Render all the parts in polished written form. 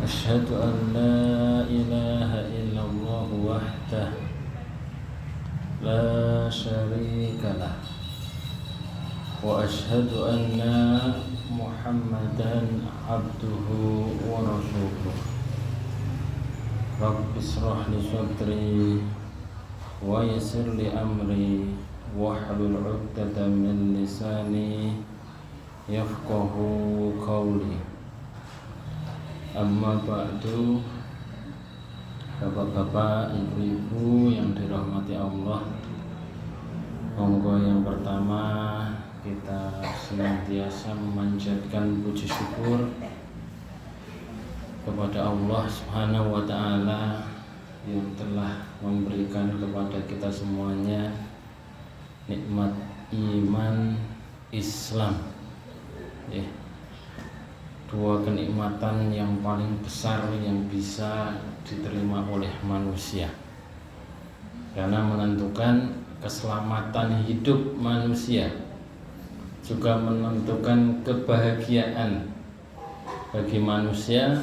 أشهد أن لا إله إلا الله وحده لا شريك له وأشهد أن محمدا عبده ورسوله رب اشرح لي صدري ويسر لي أمري واحلل عقدة من لساني يفقه قولي. Amma ba'du, bapak-bapak, ibu-ibu yang dirahmati Allah, monggo yang pertama kita senantiasa memanjatkan puji syukur kepada Allah Subhanahu wa Ta'ala yang telah memberikan kepada kita semuanya nikmat iman Islam, dua kenikmatan yang paling besar yang bisa diterima oleh manusia, karena menentukan keselamatan hidup manusia, juga menentukan kebahagiaan bagi manusia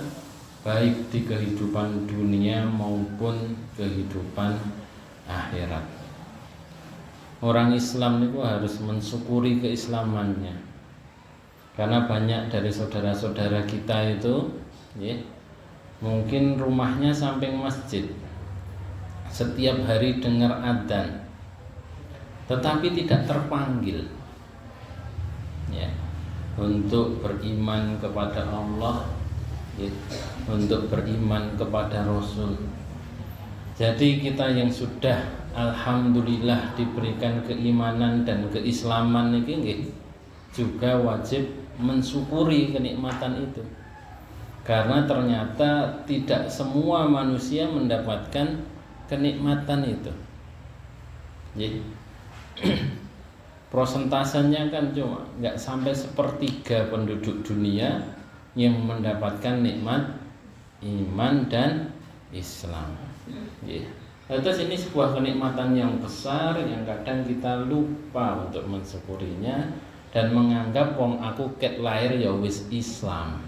baik di kehidupan dunia maupun kehidupan akhirat. Orang Islam itu harus mensyukuri keislamannya, karena banyak dari saudara-saudara kita itu mungkin rumahnya samping masjid, setiap hari dengar adzan tetapi tidak terpanggil untuk beriman kepada Allah, untuk beriman kepada Rasul. Jadi kita yang sudah alhamdulillah diberikan keimanan dan keislaman ini juga wajib mensyukuri kenikmatan itu, karena ternyata tidak semua manusia mendapatkan kenikmatan itu. Prosentasenya kan cuma nggak sampai 1/3 penduduk dunia yang mendapatkan nikmat iman dan Islam. Terus ini sebuah kenikmatan yang besar yang kadang kita lupa untuk mensyukurinya dan menganggap wong aku ket lahir ya wis Islam,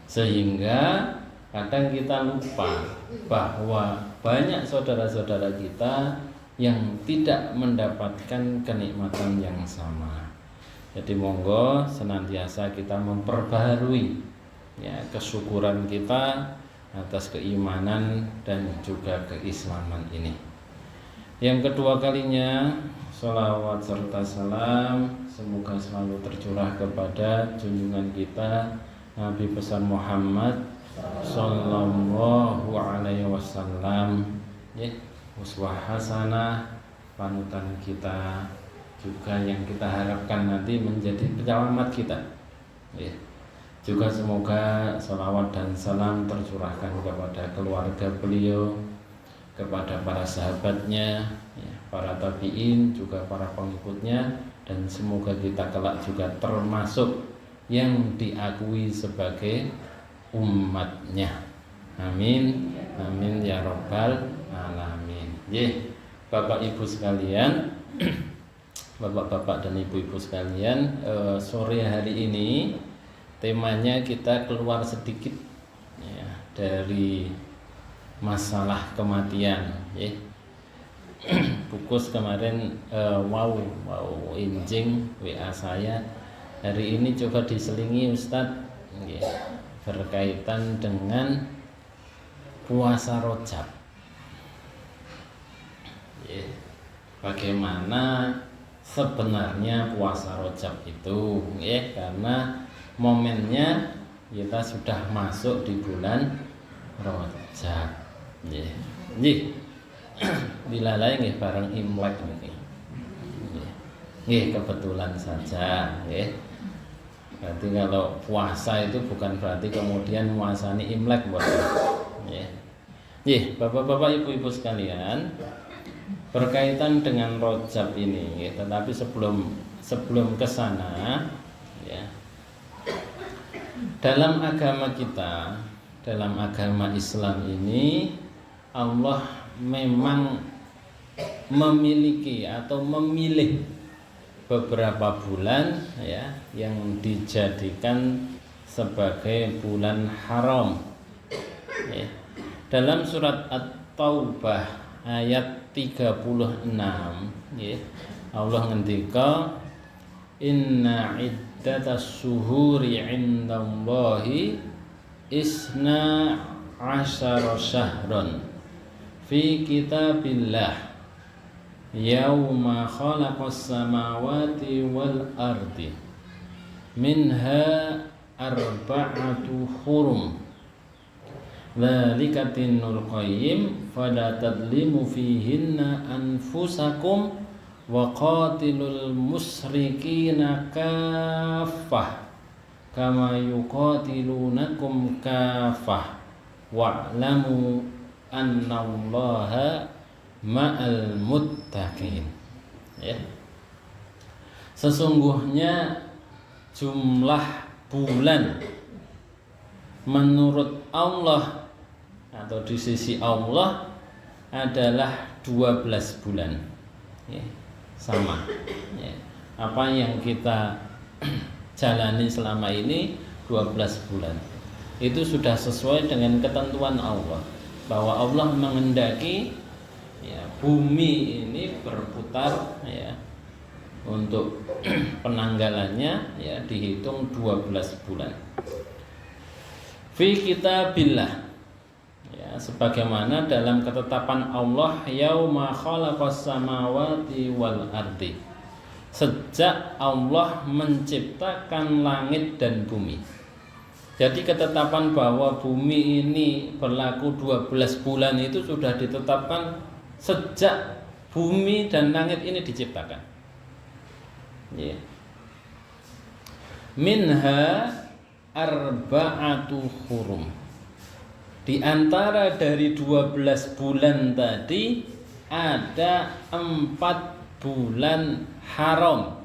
sehingga kadang kita lupa bahwa banyak saudara-saudara kita yang tidak mendapatkan kenikmatan yang sama. Jadi monggo senantiasa kita memperbaharui kesyukuran kita atas keimanan dan juga keislaman ini. Yang kedua kalinya, sholawat serta salam semoga selalu tercurah kepada junjungan kita Nabi besar Muhammad sallallahu alaihi wasallam, uswah hasanah, panutan kita juga yang kita harapkan nanti menjadi penyelamat kita. Juga semoga sholawat dan salam tercurahkan kepada keluarga beliau, kepada para sahabatnya, para tabi'in, juga para pengikutnya, dan semoga kita kelak juga termasuk yang diakui sebagai umatnya. Amin, amin ya rabbal alamin. Bapak ibu sekalian, bapak-bapak dan ibu-ibu sekalian, sore hari ini temanya kita keluar sedikit dari masalah kematian. Bukus kemarin wow injing WA saya, hari ini coba diselingi Ustadz berkaitan dengan puasa Rajab. Bagaimana sebenarnya puasa Rajab itu, karena momennya kita sudah masuk di bulan Rajab. Dilalai bareng Imlek ini. Kebetulan saja. Berarti kalau puasa itu bukan berarti kemudian muasani Imlek, bapak-bapak, ibu-ibu sekalian, berkaitan dengan Rajab ini, tetapi sebelum ke sana, dalam agama kita, dalam agama Islam ini, Allah memang memiliki atau memilih beberapa bulan yang dijadikan sebagai bulan haram ya. Dalam surat At-Taubah ayat 36 ya, Allah ngendika inna iddatas suhuri indallahi isna asyara syahran fi kitabillah yauma khalaqas samawati wal ardi minha arba'atu hurum dzalika dinul qayyim fala tadlimu fihinna anfusakum wa qatilul musyrikina kaffah kama yuqatilunakum kaffah wa'lamu annallaha ma'al muttaqin ya. Sesungguhnya jumlah bulan menurut Allah atau di sisi Allah adalah 12 bulan ya, sama ya. Apa yang kita jalani selama ini 12 bulan itu sudah sesuai dengan ketentuan Allah, bahwa Allah menghendaki ya, bumi ini berputar ya, untuk penanggalannya ya dihitung 12 bulan. Fi kitabillah ya, sebagaimana dalam ketetapan Allah yauma khalaqas samawati wal ardi, sejak Allah menciptakan langit dan bumi. Jadi ketetapan bahwa bumi ini berlaku 12 bulan itu sudah ditetapkan sejak bumi dan langit ini diciptakan ya. Minha arba'atu hurum, di antara dari 12 bulan tadi ada 4 bulan haram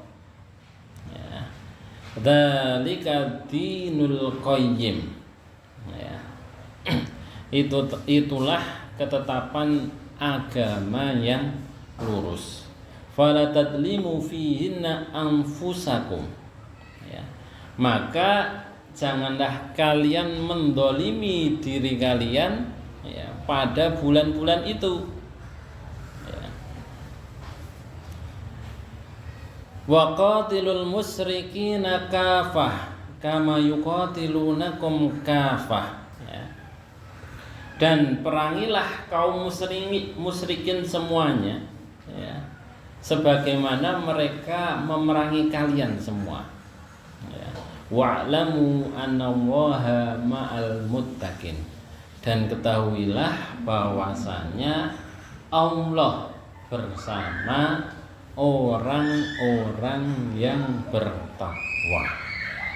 ya. Dzalika dinul qayyim ya. Itulah ketetapan agama yang lurus. Fala tadlimu fihinna anfusakum ya. Maka janganlah kalian mendolimi diri kalian ya, pada bulan-bulan itu ya. Wa qatilul musyrikina kafah kama yuqatilunakum kafah ya. Dan perangilah kaum musyrikin semuanya ya, sebagaimana mereka memerangi kalian semua ya. Wa'lamu annallaha ma'al muttaqin, dan ketahuilah bahwasanya Allah bersama orang-orang yang bertakwa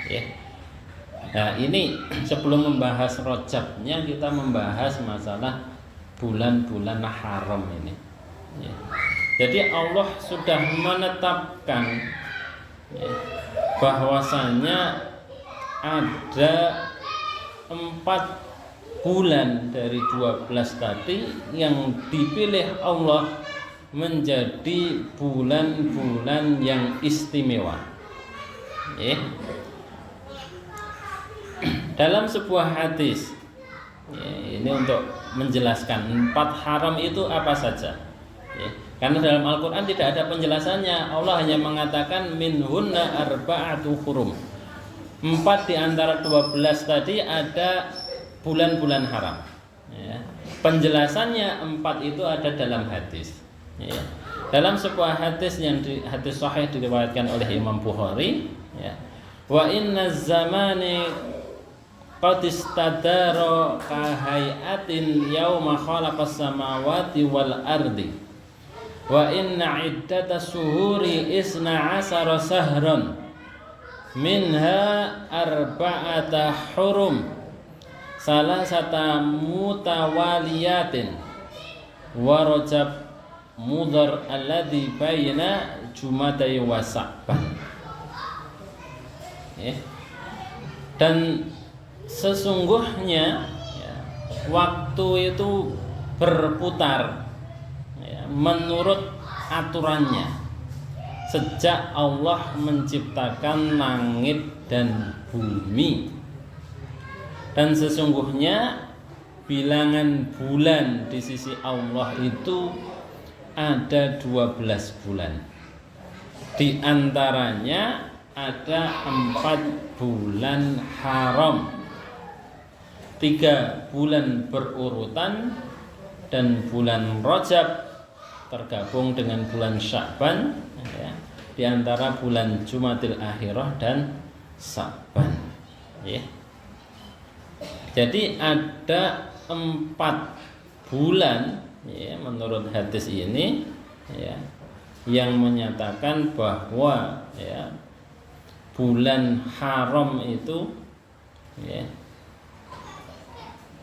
ya. Nah ini sebelum membahas rojabnya kita membahas masalah bulan-bulan haram ini ya. Jadi Allah sudah menetapkan ya, bahwasanya ada 4 bulan dari 12 tadi yang dipilih Allah menjadi bulan-bulan yang istimewa ya. Dalam sebuah hadis ya, ini untuk menjelaskan 4 haram itu apa saja ya. Karena dalam Al-Quran tidak ada penjelasannya. Allah hanya mengatakan minhunna arba'atu hurum, 4 di antara 12 tadi ada bulan-bulan haram ya. Penjelasannya 4 itu ada dalam hadis ya. Dalam sebuah hadis yang hadis sahih diriwayatkan oleh Imam Bukhari ya. Wa inna zamani qad istadara ka hayatin yauma khalaqas samawati wal ardi wa inna iddatas suhuri isna asara sahran minha arba'ata hurum salasata mutawaliyatin wa rajab mudhar alladhi baina jumadai wa sa'ban dan sesungguhnya ya, waktu itu berputar ya, menurut aturannya sejak Allah menciptakan langit dan bumi, dan sesungguhnya bilangan bulan di sisi Allah itu ada 12 bulan. Di antaranya ada 4 bulan haram, 3 bulan berurutan, dan bulan Rajab tergabung dengan bulan Sya'ban, ya, di antara bulan Jumadil Akhirah dan Sya'ban, ya. Jadi ada 4 bulan, ya, menurut hadis ini, ya, yang menyatakan bahwa, ya, bulan haram itu, ya,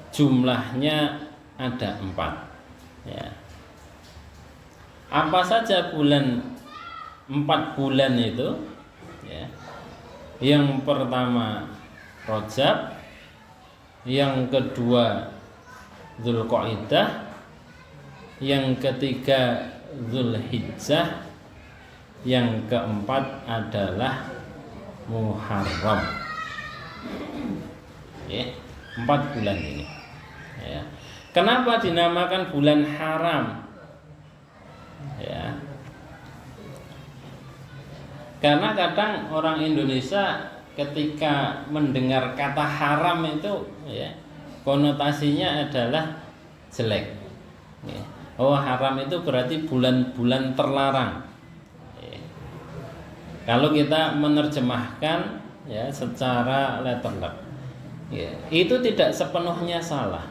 jumlahnya ada 4, ya. Apa saja 4 bulan itu, ya? Yang pertama Rajab, yang kedua Dzulqa'dah, yang ketiga Dzulhijjah, yang keempat adalah Muharram. Ya, 4 bulan ini. Ya. Kenapa dinamakan bulan haram? Ya. Karena kadang orang Indonesia ketika mendengar kata haram itu, ya, konotasinya adalah jelek. Ya. Oh, haram itu berarti bulan-bulan terlarang. Ya. Kalau kita menerjemahkan, ya, secara letterlek, ya, itu tidak sepenuhnya salah.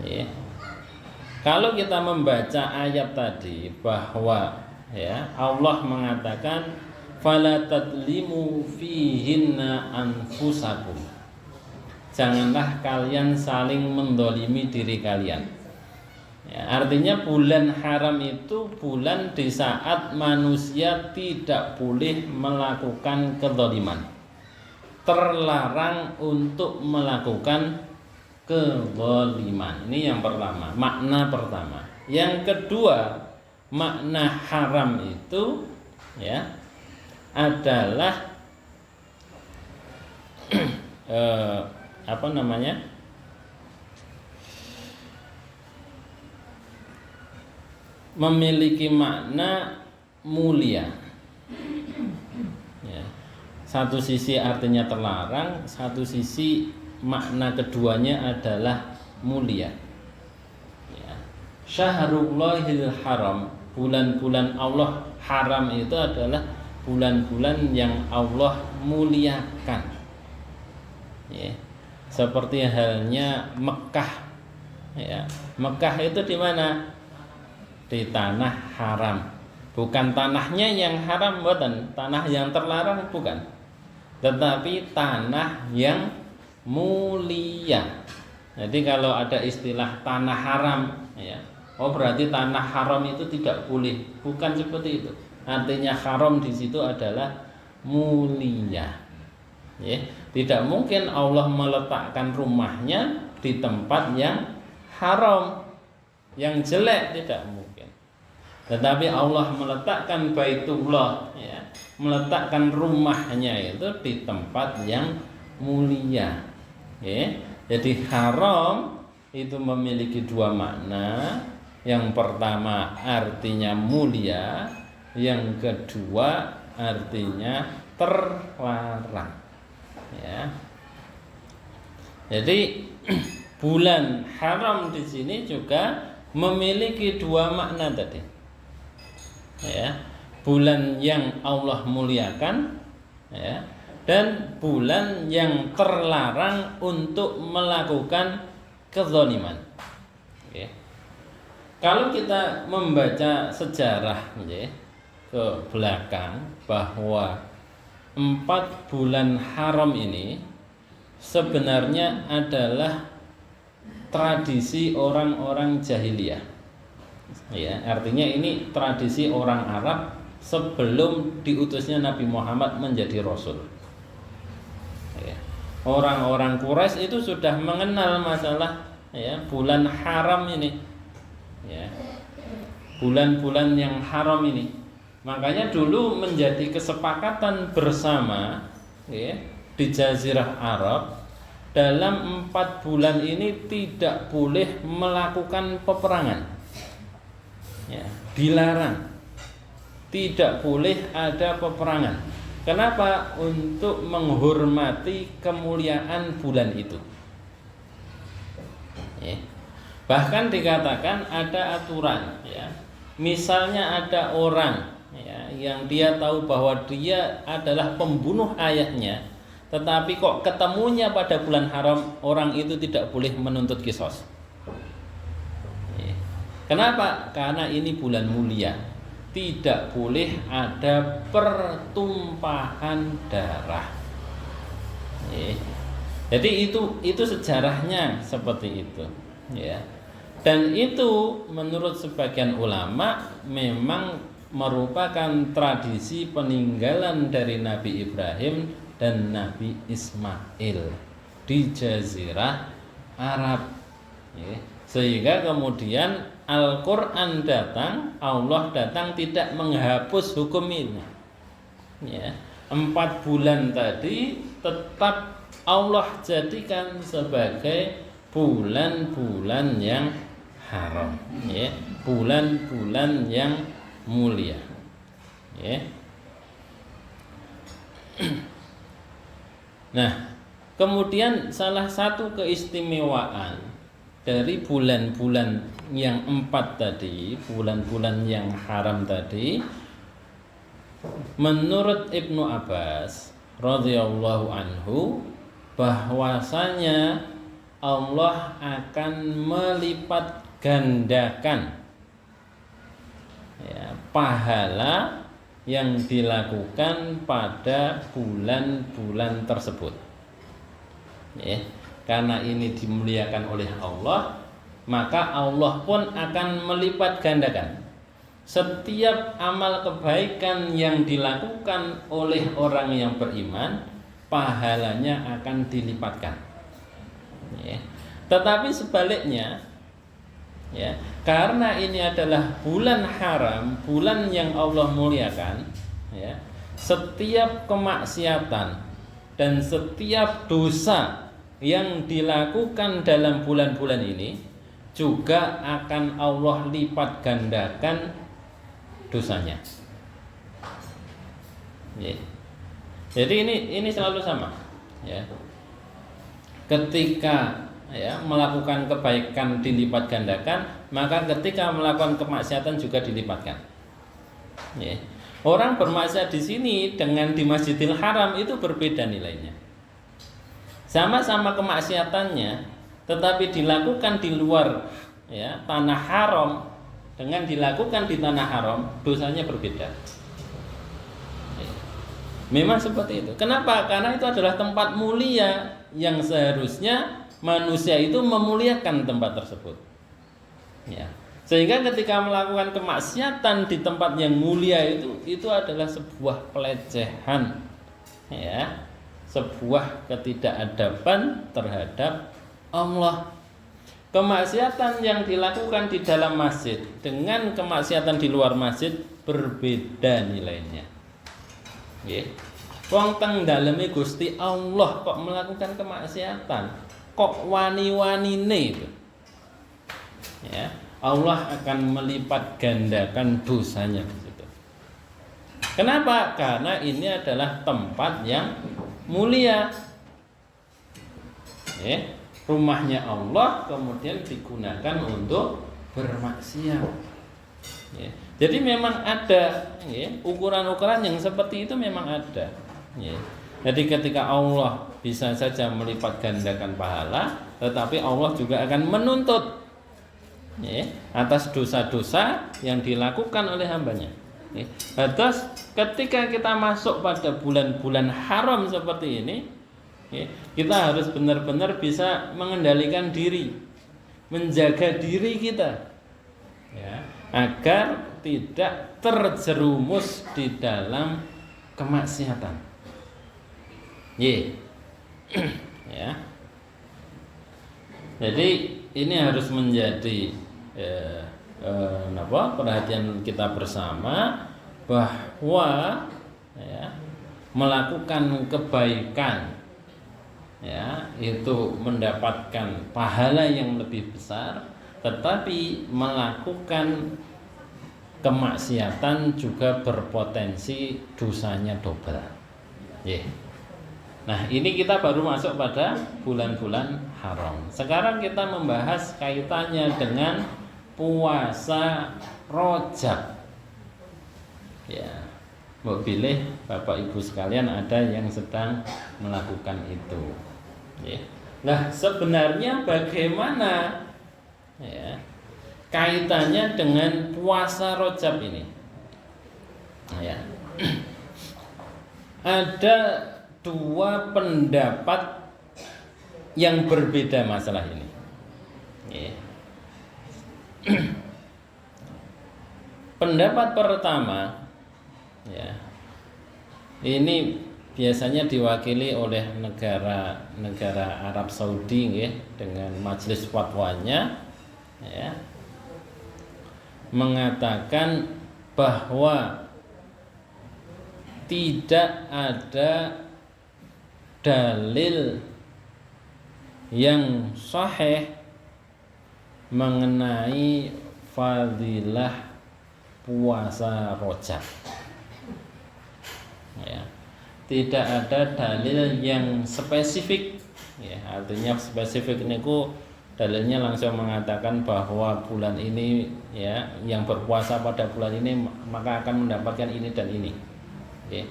Ya. Kalau kita membaca ayat tadi bahwa, ya, Allah mengatakan fala tadlimu fihinna anfusakum, janganlah kalian saling mendolimi diri kalian, ya, artinya bulan haram itu bulan di saat manusia tidak boleh melakukan kezaliman, terlarang untuk melakukan kezaliman. Ini yang pertama, makna pertama. Yang kedua, makna haram itu, ya, adalah apa namanya? Memiliki makna mulia. Ya. Satu sisi artinya terlarang, satu sisi makna keduanya adalah mulia. Ya. Syahrullahil haram, bulan-bulan Allah haram itu adalah bulan-bulan yang Allah muliakan. Ya. Seperti halnya Mekah. Ya. Mekah itu di mana? Di tanah haram. Bukan tanahnya yang haram, bukan tanah yang terlarang, bukan. Tetapi tanah yang mulia. Jadi kalau ada istilah tanah haram, ya, oh berarti tanah haram itu tidak boleh. Bukan seperti itu. Artinya haram di situ adalah mulia. Ya, tidak mungkin Allah meletakkan rumahnya di tempat yang haram, yang jelek, tidak mungkin. Tetapi Allah meletakkan Baitullah, ya, meletakkan rumahnya itu di tempat yang mulia. Ya, jadi haram itu memiliki 2 makna. Yang pertama artinya mulia, yang kedua artinya terlarang. Ya. Jadi bulan haram di sini juga memiliki 2 makna tadi. Ya, bulan yang Allah muliakan, ya, dan bulan yang terlarang untuk melakukan kezaliman. Okay. Kalau kita membaca sejarah, ya, ke belakang, bahwa 4 bulan haram ini sebenarnya adalah tradisi orang-orang jahiliyah. Ya, artinya ini tradisi orang Arab sebelum diutusnya Nabi Muhammad menjadi Rasul. Orang-orang Quraisy itu sudah mengenal masalah, ya, bulan haram ini, ya, bulan-bulan yang haram ini. Makanya dulu menjadi kesepakatan bersama, ya, di Jazirah Arab dalam 4 bulan ini tidak boleh melakukan peperangan. Ya, dilarang. Tidak boleh ada peperangan. Kenapa? Untuk menghormati kemuliaan bulan itu. Ya. Bahkan dikatakan ada aturan, ya. Misalnya ada orang, ya, yang dia tahu bahwa dia adalah pembunuh ayahnya, tetapi kok ketemunya pada bulan haram, orang itu tidak boleh menuntut qisas. Kenapa? Karena ini bulan mulia. Tidak boleh ada pertumpahan darah. Jadi itu sejarahnya seperti itu, ya. Dan itu menurut sebagian ulama memang merupakan tradisi peninggalan dari Nabi Ibrahim dan Nabi Ismail di Jazirah Arab, ya. Sehingga kemudian Al-Quran datang, Allah datang tidak menghapus hukum ini, ya. 4 bulan tadi tetap Allah jadikan sebagai bulan-bulan yang haram, ya. Bulan-bulan yang mulia, ya. Nah, kemudian salah satu keistimewaan dari bulan-bulan yang 4 tadi, bulan-bulan yang haram tadi, menurut Ibnu Abbas radhiyallahu anhu, bahwasanya Allah akan melipat gandakan, ya, pahala yang dilakukan pada bulan-bulan tersebut, ya. Karena ini dimuliakan oleh Allah, maka Allah pun akan melipat gandakan setiap amal kebaikan yang dilakukan oleh orang yang beriman, pahalanya akan dilipatkan, ya. Tetapi sebaliknya, ya, karena ini adalah bulan haram, bulan yang Allah muliakan, ya, setiap kemaksiatan dan setiap dosa yang dilakukan dalam bulan-bulan ini juga akan Allah lipat gandakan dosanya, ya. Jadi ini selalu sama, ya. Ketika, ya, melakukan kebaikan dilipat gandakan, maka ketika melakukan kemaksiatan juga dilipatkan, ya. Orang bermaksiat di sini dengan di Masjidil Haram itu berbeda nilainya. Sama-sama kemaksiatannya, tetapi dilakukan di luar, ya, tanah haram dengan dilakukan di tanah haram, dosanya berbeda. Memang seperti itu. Kenapa? Karena itu adalah tempat mulia yang seharusnya manusia itu memuliakan tempat tersebut, ya. Sehingga ketika melakukan kemaksiatan di tempat yang mulia itu adalah sebuah pelecehan, ya. Sebuah ketidakadaban terhadap Allah. Kemaksiatan yang dilakukan di dalam masjid dengan kemaksiatan di luar masjid berbeda nilainya. Nggih. Wong teng daleme Gusti Allah kok melakukan kemaksiatan, kok wani-wanine itu, ya, Allah akan melipat gandakan dosanya di situ. Kenapa? Karena ini adalah tempat yang mulia, ya, rumahnya Allah kemudian digunakan untuk bermaksiat, ya. Jadi memang ada, ya, ukuran-ukuran yang seperti itu memang ada, ya. Jadi ketika Allah bisa saja melipat gandakan pahala, tetapi Allah juga akan menuntut, ya, atas dosa-dosa yang dilakukan oleh hambanya, ya. Terus ketika kita masuk pada bulan-bulan haram seperti ini, ya, kita harus benar-benar bisa mengendalikan diri, menjaga diri kita, ya, agar tidak terjerumus di dalam kemaksiatan, ya. Jadi ini harus menjadi perhatian kita bersama, bahwa, ya, melakukan kebaikan ya, itu mendapatkan pahala yang lebih besar, tetapi melakukan kemaksiatan juga berpotensi dosanya double. Yeah. Nah, ini kita baru masuk pada bulan-bulan haram. Sekarang kita membahas kaitannya dengan puasa Rajab. Ya, mau pilih Bapak Ibu sekalian ada yang sedang melakukan itu. Ya. Nah, sebenarnya bagaimana ya kaitannya dengan puasa Rajab ini? Ya. Ada dua pendapat yang berbeda masalah ini. Ya. Pendapat pertama, ya, ini biasanya diwakili oleh negara Arab Saudi, ya, dengan majelis fatwanya, ya, mengatakan bahwa tidak ada dalil yang sahih mengenai fadilah puasa Rajab. Ya, tidak ada dalil yang spesifik, ya, artinya spesifik niku dalilnya langsung mengatakan bahwa bulan ini, ya, yang berpuasa pada bulan ini maka akan mendapatkan ini dan ini. Ya.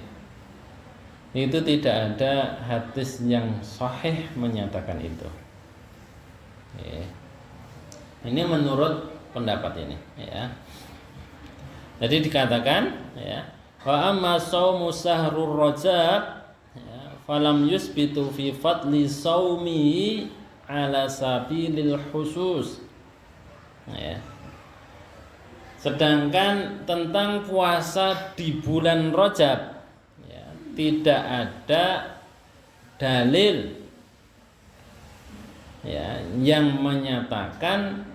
Itu tidak ada hadis yang sahih menyatakan itu. Ya. Ini menurut pendapat ini, ya. Jadi dikatakan, ya, wa amma shaumu sahrur Rajab, ya, falam yusbitu fi fadli saumi ala sabilil khusus. Ya. Sedangkan tentang puasa di bulan Rajab, ya, tidak ada dalil, ya, yang menyatakan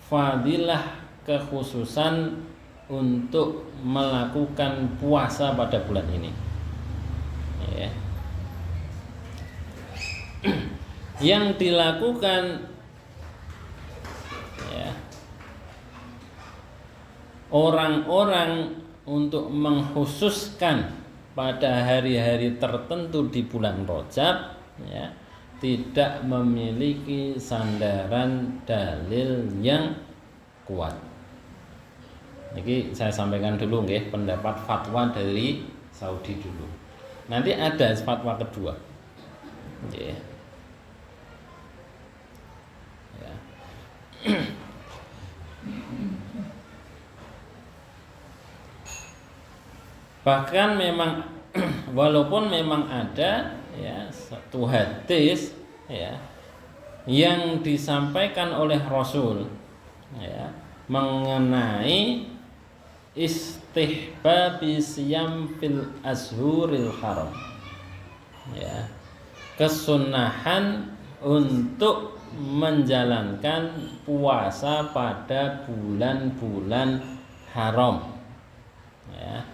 fadilah kekhususan untuk melakukan puasa pada bulan ini. Ya. Yang dilakukan, ya, orang-orang untuk mengkhususkan pada hari-hari tertentu di bulan Rajab, ya, tidak memiliki sandaran dalil yang kuat. Ini saya sampaikan dulu, nggih, pendapat fatwa dari Saudi dulu. Nanti ada fatwa kedua. Nggih. Ya. Bahkan memang walaupun memang ada, ya, satu hadis, ya, yang disampaikan oleh Rasul, ya, mengenai istihbabi siyam fil ashuril haram, ya, kesunahan untuk menjalankan puasa pada bulan-bulan haram, ya.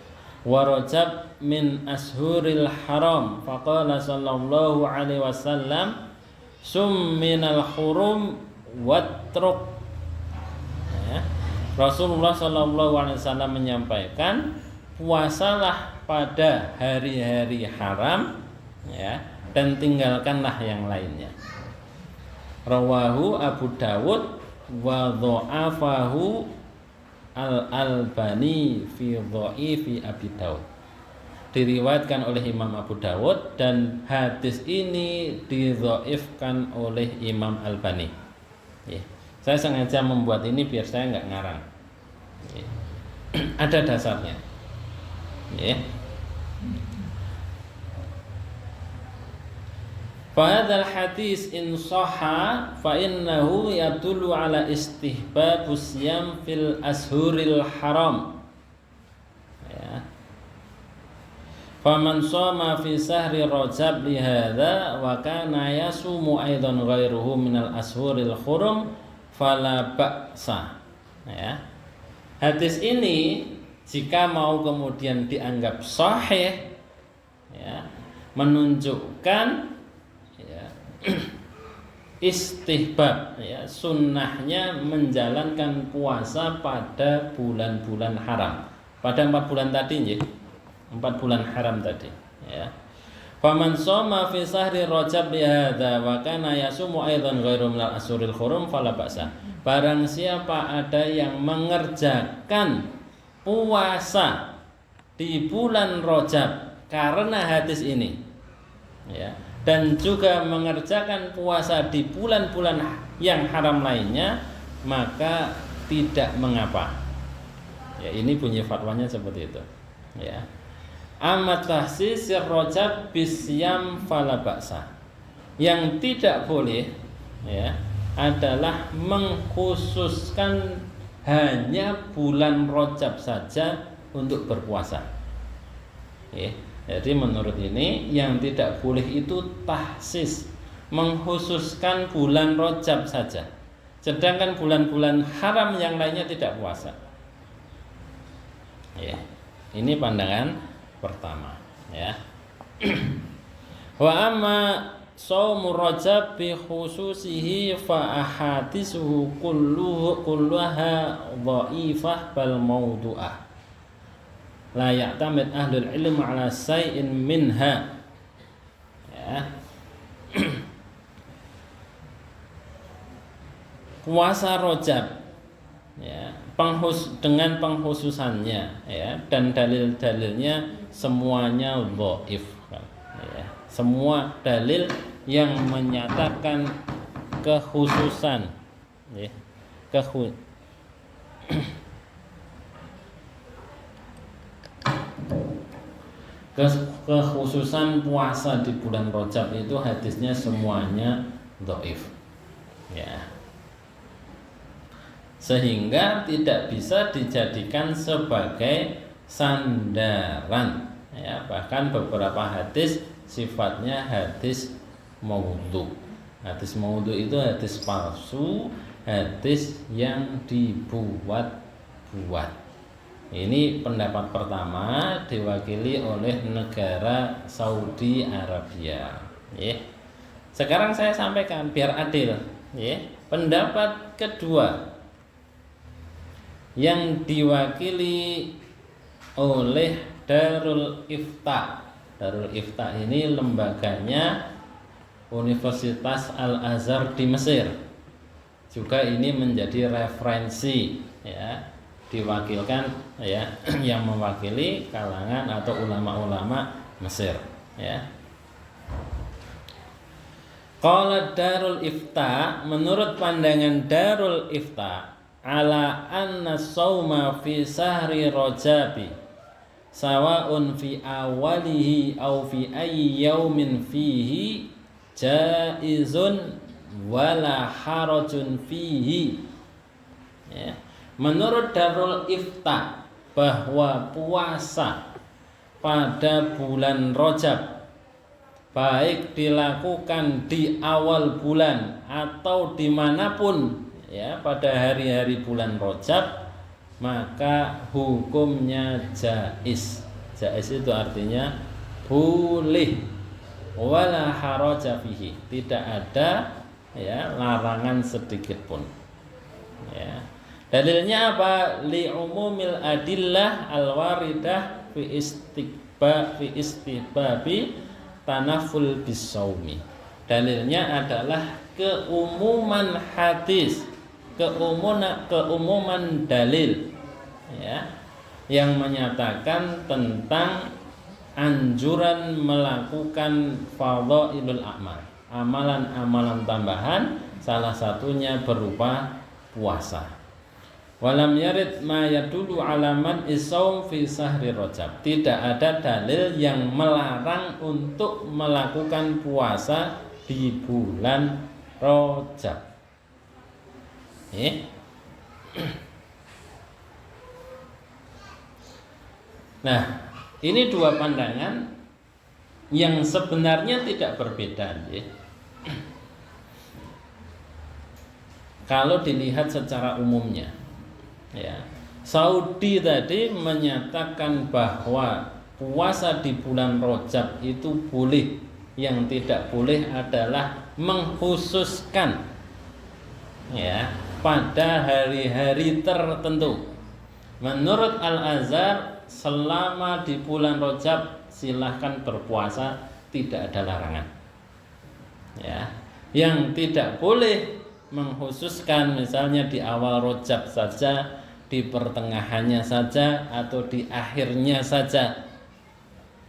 Wa Rajab min ashuril haram, faqala sallallahu alaihi wasallam sum minal hurum watruk. Rasulullah SAW menyampaikan puasalah pada hari-hari haram, ya, dan tinggalkanlah yang lainnya. Rawahu Abu Dawud wa dha'afahu Al-Albani fi dha'ifi Abi Dawud. Diriwayatkan oleh Imam Abu Dawud dan hadis ini didhaifkan oleh Imam Albani. Ya. Saya sengaja membuat ini biar saya nggak ngarang. Ya. Ada dasarnya. Ya. Fahadzal hadis in sahha fa innahu yadullu ala istihbabus siyam fil ashuril haram. Ya. Faman shoma fi sahri Rajab li hadza wa kana yasumu aidan ghairuhu minal ashuril hurum fala ba'sa. Ya. Hadis ini jika mau kemudian dianggap sahih, ya, menunjukkan, ya, istihbab, ya, sunnahnya menjalankan puasa pada bulan-bulan haram, pada 4 bulan tadi, ya, 4 bulan haram tadi, ya. Faman shoma fi sahri Rajab bihadza wa kana yasumu aidan ghairu minal asyuril hurum fala ba'sa. Barang siapa ada yang mengerjakan puasa di bulan Rajab karena hadis ini, ya, dan juga mengerjakan puasa di bulan-bulan yang haram lainnya, maka tidak mengapa. Ya, ini bunyi fatwanya seperti itu, ya. Amat tahsis Rajab bisyam fala ba'sa. Yang tidak boleh, ya, adalah mengkhususkan hanya bulan Rajab saja untuk berpuasa. Ya, jadi menurut ini yang tidak boleh itu tahsis, mengkhususkan bulan Rajab saja. Sedangkan bulan-bulan haram yang lainnya tidak puasa. Ya, ini pandangan pertama, ya. Wa amma shaumur Rajab bi khususihi fa ahaditsuhu kulluha dhaifah bal mawdu'ah. La ya'tamid ahlul ilm ala shay'in minha. Ya. Puasa Rajab, ya, dengan pengkhususannya, ya, dan dalil-dalilnya semuanya dhaif, ya. Semua dalil yang menyatakan kekhususan, ya, kekhususan puasa di bulan Rajab itu hadisnya semuanya dhaif, ya. Sehingga tidak bisa dijadikan sebagai sandaran, ya. Bahkan beberapa hadis sifatnya hadis maudhu. Hadis maudhu itu hadis palsu, hadis yang dibuat-buat. Ini pendapat pertama diwakili oleh negara Saudi Arabia, ya. Sekarang saya sampaikan biar adil, ya. Pendapat kedua yang diwakili oleh Darul Ifta. Darul Ifta ini lembaganya Universitas Al-Azhar di Mesir. Juga ini menjadi referensi, ya, diwakilkan, ya, yang mewakili kalangan atau ulama-ulama Mesir, ya. Qala Darul Ifta, menurut pandangan Darul Ifta, ala anna sauma fi sahri Rajabi sawa'un fi awalihi aw fi ayyi yaumin fihi jaizun wala harajun fihi, ya. Menurut Darul Ifta bahwa puasa pada bulan Rajab baik dilakukan di awal bulan atau dimanapun, ya, pada hari-hari bulan Rajab, maka hukumnya jaiz. Jaiz itu artinya boleh, wala haraja fihi, tidak ada, ya, larangan sedikit pun, ya. Dalilnya apa? Li umumil adillah al-waridah fi istihbabi tanaful bisaumi. Dalilnya adalah keumuman hadis, keumuman dalil, ya, yang menyatakan tentang anjuran melakukan fadhailul a'mal, amalan-amalan tambahan, salah satunya berupa puasa. Walam yarid ma yadullu ala man isaum fi sahri Rajab. Tidak ada dalil yang melarang untuk melakukan puasa di bulan Rajab. Nah, ini dua pandangan yang sebenarnya tidak berbeda, ya. Kalau dilihat secara umumnya, ya. Saudi tadi menyatakan bahwa puasa di bulan Rajab itu boleh, yang tidak boleh adalah mengkhususkan ya pada hari-hari tertentu. Menurut Al-Azhar, selama di bulan Rajab silahkan berpuasa, tidak ada larangan. Ya, yang tidak boleh mengkhususkan misalnya di awal Rajab saja, di pertengahannya saja, atau di akhirnya saja.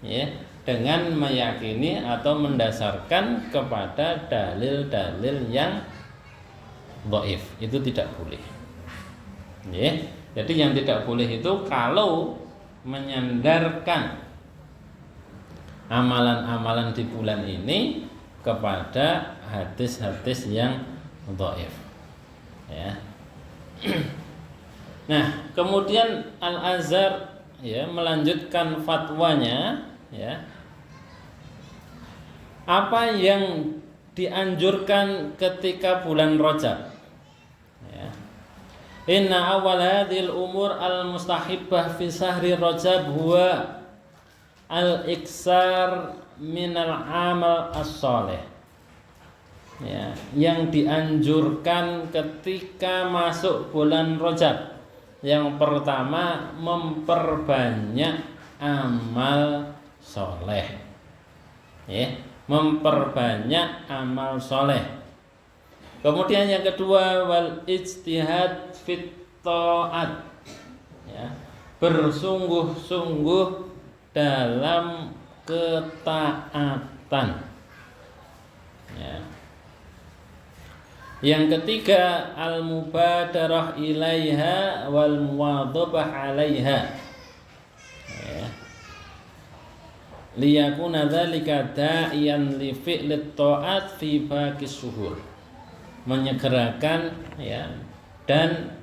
Ya, dengan meyakini atau mendasarkan kepada dalil-dalil yang dhaif, itu tidak boleh. Ya. Jadi yang tidak boleh itu kalau menyandarkan amalan-amalan di bulan ini kepada hadis-hadis yang dhaif. Ya. Nah, kemudian Al-Azhar ya melanjutkan fatwanya ya. Apa yang dianjurkan ketika bulan Rajab? Inna awal hadhil umur al-mustahibbah fi sahri Rajab huwa al-iksar minal amal as-salih. Ya, yang dianjurkan ketika masuk bulan Rajab, yang pertama memperbanyak amal soleh. Ya, memperbanyak amal soleh. Kemudian yang kedua wal ijtihad fit ta'at, ya, bersungguh-sungguh dalam ketaatan. Ya. Yang ketiga al mubadarah ilaiha wal muwadhabah 'alaiha. Ya. Liyakuna dzalika da'iyan li fi'lit ta'at fi baqis syuhur. Menyegerakan ya dan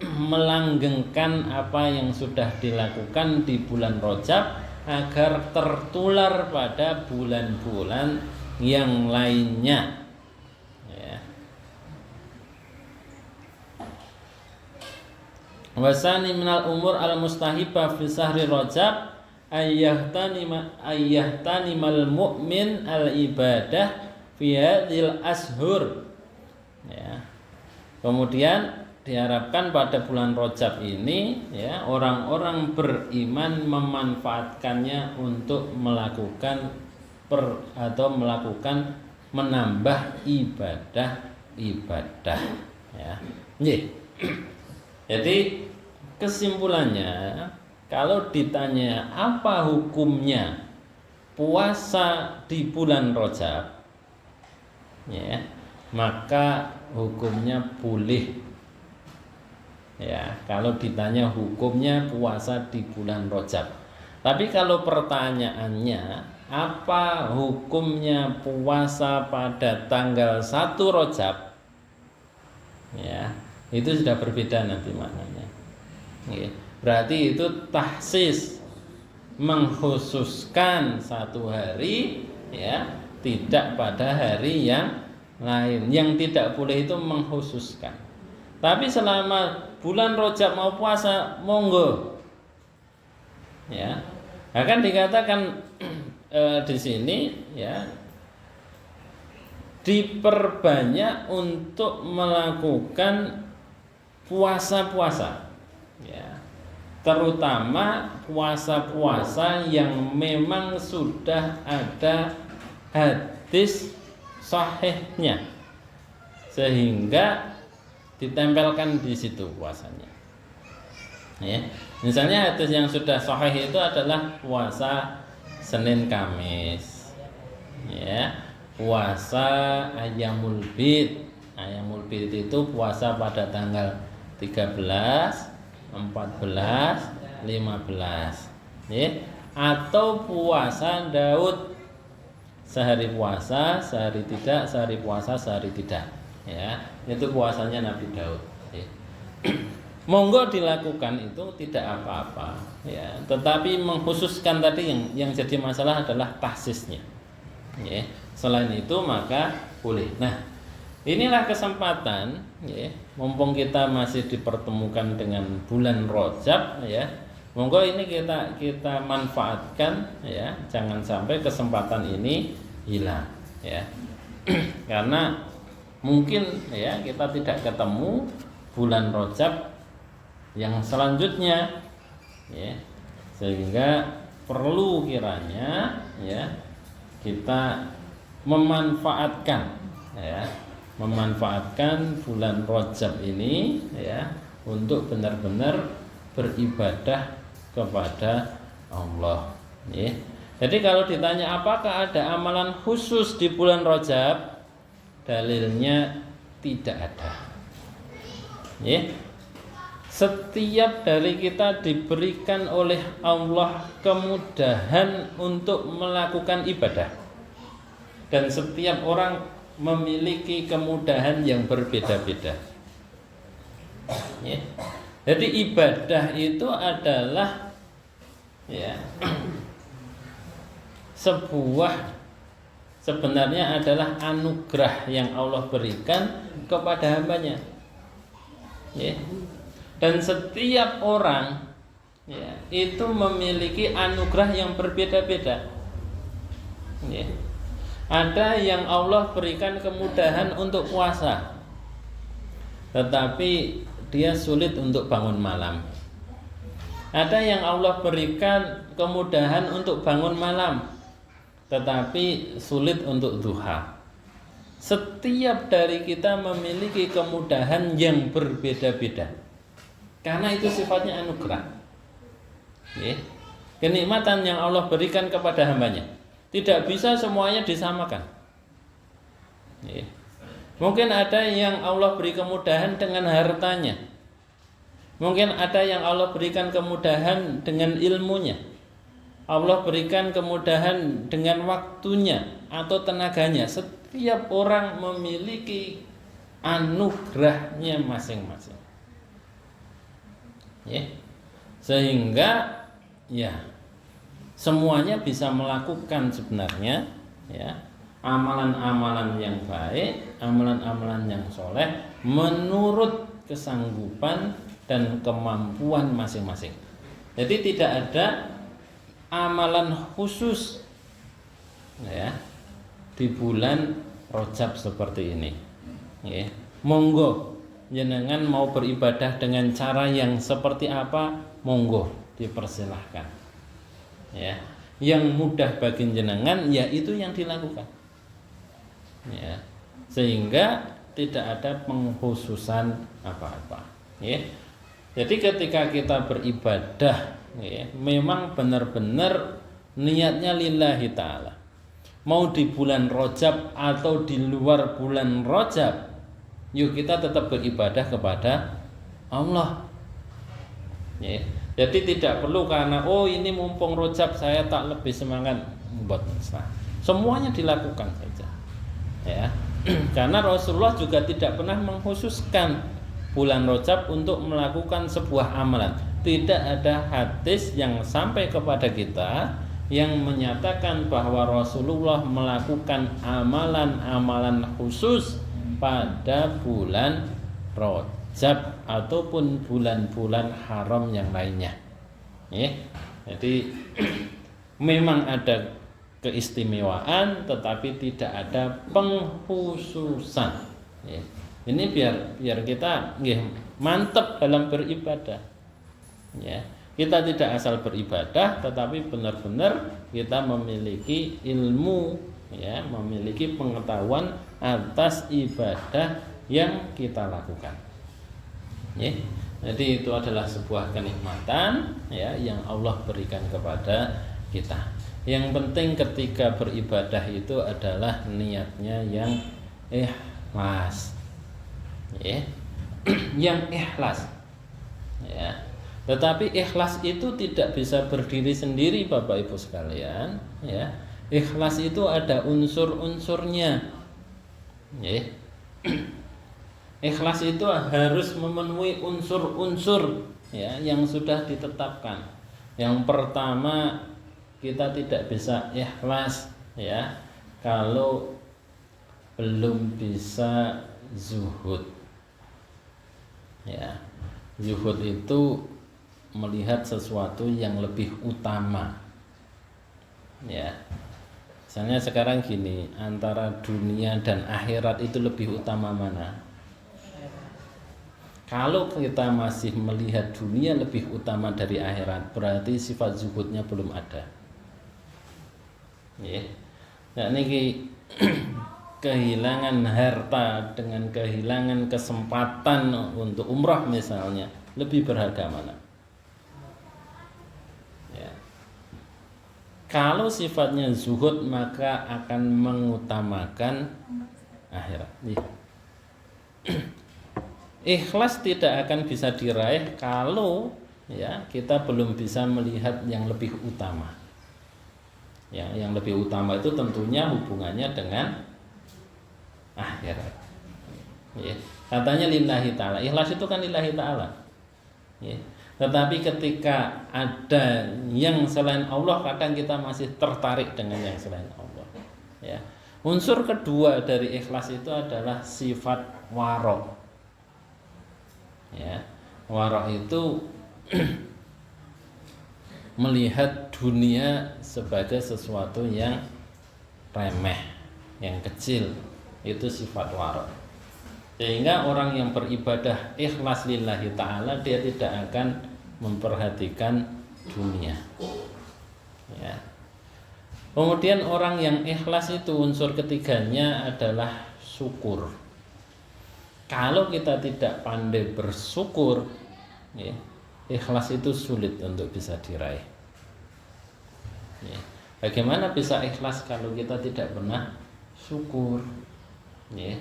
melanggengkan apa yang sudah dilakukan di bulan Rajab agar tertular pada bulan-bulan yang lainnya. Ya. Wasani minal umur al mustahibah fi sahri Rajab ayyahtanima mu'min al ibadah fi hadhil ashur. Ya. Kemudian diharapkan pada bulan Rajab ini ya orang-orang beriman memanfaatkannya untuk melakukan melakukan menambah ibadah ya. Jadi kesimpulannya kalau ditanya apa hukumnya puasa di bulan Rajab ya, maka hukumnya boleh. Ya, kalau ditanya hukumnya puasa di bulan Rajab. Tapi kalau pertanyaannya apa hukumnya puasa pada tanggal 1 Rajab? Ya, itu sudah berbeda nanti maknanya. Ya, berarti itu tahsis, mengkhususkan satu hari ya, tidak pada hari yang lain. Yang tidak boleh itu mengkhususkan. Tapi selama bulan Rajab mau puasa, monggo. Ya. Akan dikatakan di sini ya diperbanyak untuk melakukan puasa-puasa. Ya. Terutama puasa-puasa yang memang sudah ada hadis sahihnya sehingga ditempelkan di situ puasanya. Ya. Misalnya hadis yang sudah sahih itu adalah puasa Senin Kamis. Ya. Puasa Ayyamul Bid. Ayyamul Bid itu puasa pada tanggal 13, 14, 15. Ya. Atau puasa Daud, sehari puasa, sehari tidak, sehari puasa, sehari tidak. Ya, itu puasanya Nabi Daud. Ya. Monggo dilakukan itu tidak apa-apa. Ya, tetapi mengkhususkan tadi yang jadi masalah adalah tahsisnya. Ya, selain itu maka boleh. Nah, inilah kesempatan. Ya, mumpung kita masih dipertemukan dengan bulan Rajab. Ya, monggo ini kita manfaatkan. Ya, jangan sampai kesempatan ini hilang. Ya. Karena mungkin ya kita tidak ketemu bulan Rajab yang selanjutnya, ya, sehingga perlu kiranya ya kita memanfaatkan bulan Rajab ini ya untuk benar-benar beribadah kepada Allah, ya. Jadi kalau ditanya apakah ada amalan khusus di bulan Rajab, dalilnya tidak ada. Ya. Setiap dari kita diberikan oleh Allah kemudahan untuk melakukan ibadah. Dan setiap orang memiliki kemudahan yang berbeda-beda. Ya. Jadi ibadah itu adalah ya sebenarnya adalah anugerah yang Allah berikan kepada hambanya, ya. Dan setiap orang ya, itu memiliki anugerah yang berbeda-beda, ya. Ada yang Allah berikan kemudahan untuk puasa, tetapi dia sulit untuk bangun malam. Ada yang Allah berikan kemudahan untuk bangun malam, tetapi sulit untuk duha. Setiap dari kita memiliki kemudahan yang berbeda-beda, karena itu sifatnya anugerah, ya. Kenikmatan yang Allah berikan kepada hambanya tidak bisa semuanya disamakan, ya. Mungkin ada yang Allah beri kemudahan dengan hartanya, mungkin ada yang Allah berikan kemudahan dengan ilmunya, Allah berikan kemudahan dengan waktunya atau tenaganya. Setiap orang memiliki anugerahnya masing-masing, ya. Sehingga ya semuanya bisa melakukan sebenarnya ya amalan-amalan yang baik, amalan-amalan yang soleh menurut kesanggupan dan kemampuan masing-masing. Jadi tidak ada amalan khusus ya di bulan Rajab seperti ini, ya. Monggo jenengan mau beribadah dengan cara yang seperti apa, monggo dipersilahkan, ya. Yang mudah bagi jenengan ya itu yang dilakukan, ya. Sehingga tidak ada pengkhususan apa-apa, ya. Jadi ketika kita beribadah, ya, memang benar-benar niatnya lillahi ta'ala. Mau di bulan Rajab atau di luar bulan Rajab, yuk kita tetap beribadah kepada Allah, ya. Jadi tidak perlu karena ini mumpung Rajab saya tak lebih semangat buat Islam. Semuanya dilakukan saja, ya. Karena Rasulullah juga tidak pernah mengkhususkan bulan Rajab untuk melakukan sebuah amalan. Tidak ada hadis yang sampai kepada kita yang menyatakan bahwa Rasulullah melakukan amalan-amalan khusus pada bulan Rajab ataupun bulan-bulan haram yang lainnya, ya. Jadi memang ada keistimewaan tetapi tidak ada pengkhususan, ya. Ini biar kita mantap dalam beribadah, ya. Kita tidak asal beribadah tetapi benar-benar kita memiliki ilmu, ya, memiliki pengetahuan atas ibadah yang kita lakukan, ya. Jadi itu adalah sebuah kenikmatan, ya, yang Allah berikan kepada kita. Yang penting ketika beribadah itu adalah niatnya yang ikhlas, ya. Yang ikhlas, ya. Tetapi ikhlas itu tidak bisa berdiri sendiri, Bapak Ibu sekalian, ya. Ikhlas itu ada unsur-unsurnya, ya. Ikhlas itu harus memenuhi unsur-unsur, ya, yang sudah ditetapkan. Yang pertama, kita tidak bisa ikhlas, ya, kalau belum bisa zuhud, ya. Zuhud itu melihat sesuatu yang lebih utama, ya. Misalnya sekarang gini, antara dunia dan akhirat itu lebih utama mana? Kalau kita masih melihat dunia lebih utama dari akhirat, berarti sifat zuhudnya belum ada. Ya. Nah, ini kehilangan harta dengan kehilangan kesempatan untuk umrah misalnya, lebih berharga mana? Ya. Kalau sifatnya zuhud maka akan mengutamakan akhirat. Ya. Ikhlas tidak akan bisa diraih kalau ya kita belum bisa melihat yang lebih utama. Ya, yang lebih utama itu tentunya hubungannya dengan akhirat. Ya. Katanya lillahi ta'ala. Ikhlas itu kan lillahi ta'ala. Ya. Tetapi ketika ada yang selain Allah, kadang kita masih tertarik dengan yang selain Allah. Ya. Unsur kedua dari ikhlas itu adalah sifat waro'. Ya, waro' itu melihat dunia sebagai sesuatu yang remeh, yang kecil, itu sifat waro'. Sehingga orang yang beribadah ikhlas lillahi ta'ala, dia tidak akan memperhatikan dunia. Ya. Kemudian orang yang ikhlas itu unsur ketiganya adalah syukur. Kalau kita tidak pandai bersyukur, ya, ikhlas itu sulit untuk bisa diraih. Ya. Bagaimana bisa ikhlas kalau kita tidak pernah syukur? Ya.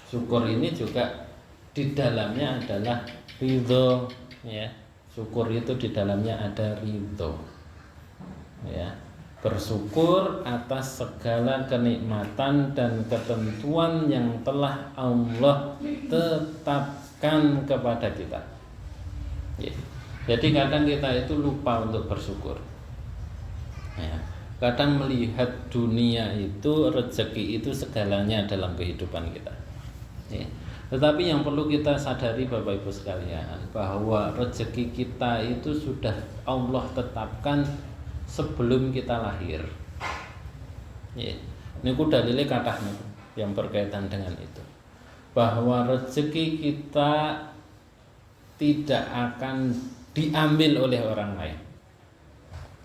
Syukur ini juga di dalamnya adalah ridho. Ya. Syukur itu di dalamnya ada ridho. Ya. Bersyukur atas segala kenikmatan dan ketentuan yang telah Allah tetapkan kepada kita. Ya. Jadi kadang kita itu lupa untuk bersyukur. Ya. Kadang melihat dunia itu, rezeki itu segalanya dalam kehidupan kita. Ya. Tetapi yang perlu kita sadari Bapak Ibu sekalian, bahwa rezeki kita itu sudah Allah tetapkan sebelum kita lahir. Ya. Ini dalile kathah yang berkaitan dengan itu. Bahwa rezeki kita tidak akan diambil oleh orang lain.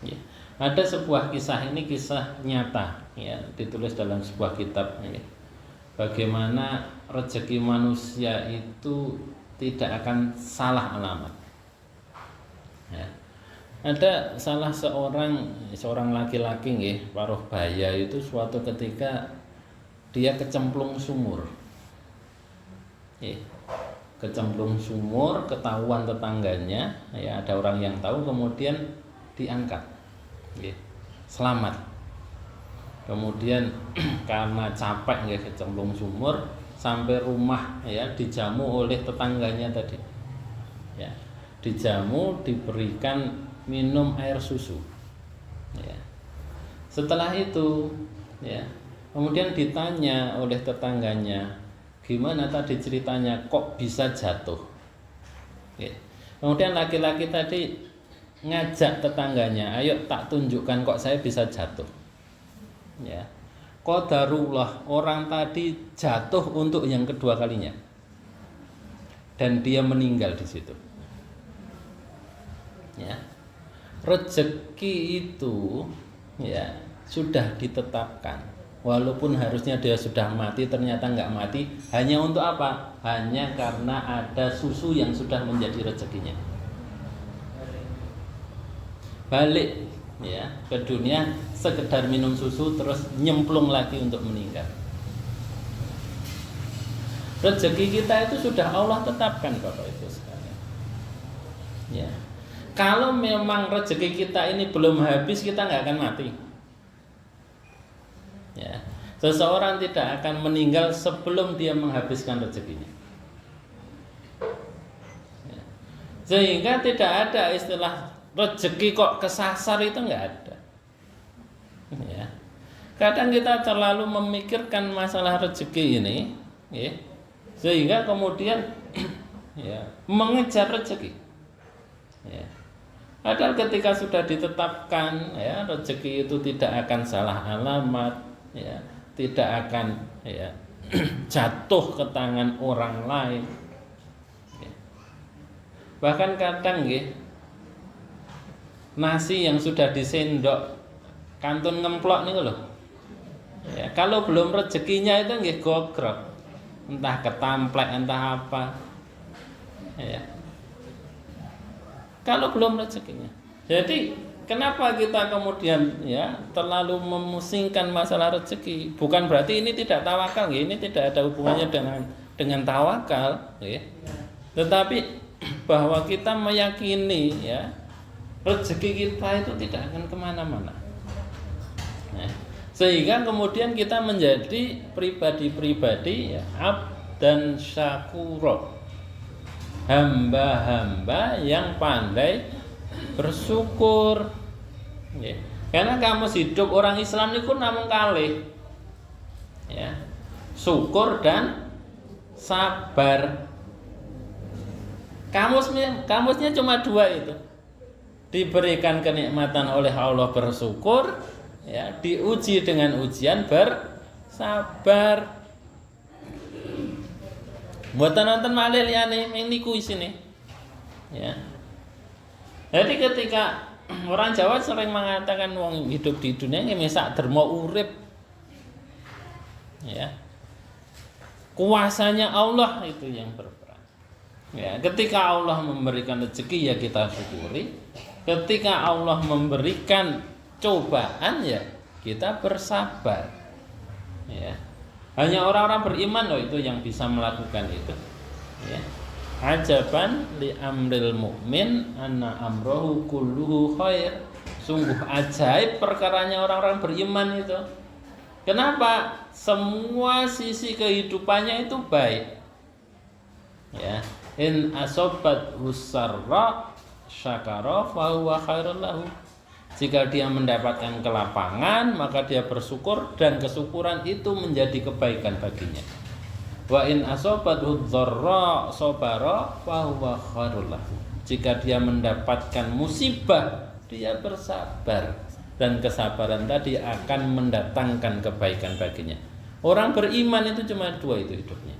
Ya. Ada sebuah kisah, ini kisah nyata, ya, ditulis dalam sebuah kitab. Ya. Bagaimana rezeki manusia itu tidak akan salah alamat. Ya. Ada salah seorang laki-laki nggih, paruh baya itu suatu ketika dia kecemplung sumur. Kecemplung sumur, ketahuan tetangganya, ya ada orang yang tahu, kemudian diangkat. Selamat. Kemudian karena capek nggih kecemplung sumur, sampai rumah ya dijamu oleh tetangganya tadi. Ya. Dijamu, diberikan minum air susu. Ya. Setelah itu, ya, kemudian ditanya oleh tetangganya, gimana tadi ceritanya, kok bisa jatuh? Ya. Kemudian laki-laki tadi ngajak tetangganya, ayo tak tunjukkan kok saya bisa jatuh. Ya. Qadarullah, orang tadi jatuh untuk yang kedua kalinya, dan dia meninggal di situ. Ya. Rezeki itu ya sudah ditetapkan, walaupun harusnya dia sudah mati, ternyata nggak mati. Hanya untuk apa? Hanya karena ada susu yang sudah menjadi rezekinya. Balik ya ke dunia sekedar minum susu terus nyemplung lagi untuk meninggal. Rezeki kita itu sudah Allah tetapkan Bapak Ibu sekalian. Ya. Kalau memang rezeki kita ini belum habis, kita nggak akan mati. Ya. Seseorang tidak akan meninggal sebelum dia menghabiskan rezekinya. Ya. Sehingga tidak ada istilah rezeki kok kesasar, itu nggak ada. Ya. Kadang kita terlalu memikirkan masalah rezeki ini, ya, sehingga kemudian ya, mengejar rezeki. Ya. Padahal ketika sudah ditetapkan ya rezeki itu tidak akan salah alamat, ya tidak akan ya jatuh ke tangan orang lain. Bahkan kadang nggih nasi yang sudah disendok kantun ngemplok niku lho. Ya, kalau belum rezekinya itu nggih gogrok. Entah ketamplek entah apa. Ya. Kalau belum rezekinya. Jadi kenapa kita kemudian ya terlalu memusingkan masalah rezeki? Bukan berarti ini tidak tawakal, nggih. Ini tidak ada hubungannya dengan tawakal, nggih. Tetapi bahwa kita meyakini ya rezeki kita itu tidak akan kemana-mana, nah, sehingga kemudian kita menjadi pribadi-pribadi ya, abd dan syakuro, hamba-hamba yang pandai bersyukur ya. Karena kamus hidup orang Islam itu namung kalih ya, syukur dan sabar. Kamusnya cuma dua itu. Diberikan kenikmatan oleh Allah bersyukur, ya, diuji dengan ujian bersabar. Mboten nonton malih liyane ning niku isine. Ya. Jadi ketika orang Jawa sering mengatakan wong hidup di dunia ini sak derma urip. Ya. Kuasanya Allah itu yang berperan. Ya, ketika Allah memberikan rezeki ya kita syukuri. Ketika Allah memberikan cobaan ya kita bersabar. Ya. Hanya orang-orang beriman loh itu yang bisa melakukan itu. Ya. Ajaban li amril mukmin anna amrohu kulluhu khair. Sungguh ajaib perkaranya orang-orang beriman itu. Kenapa? Semua sisi kehidupannya itu baik. Ya. In asobat husarra syakara fa huwa khairul lahu. Jika dia mendapatkan kelapangan, maka dia bersyukur dan kesyukuran itu menjadi kebaikan baginya. Wa in asobat hudzarra sabara fa huwa khairul lahu. Jika dia mendapatkan musibah, dia bersabar dan kesabaran tadi akan mendatangkan kebaikan baginya. Orang beriman itu cuma dua itu hidupnya.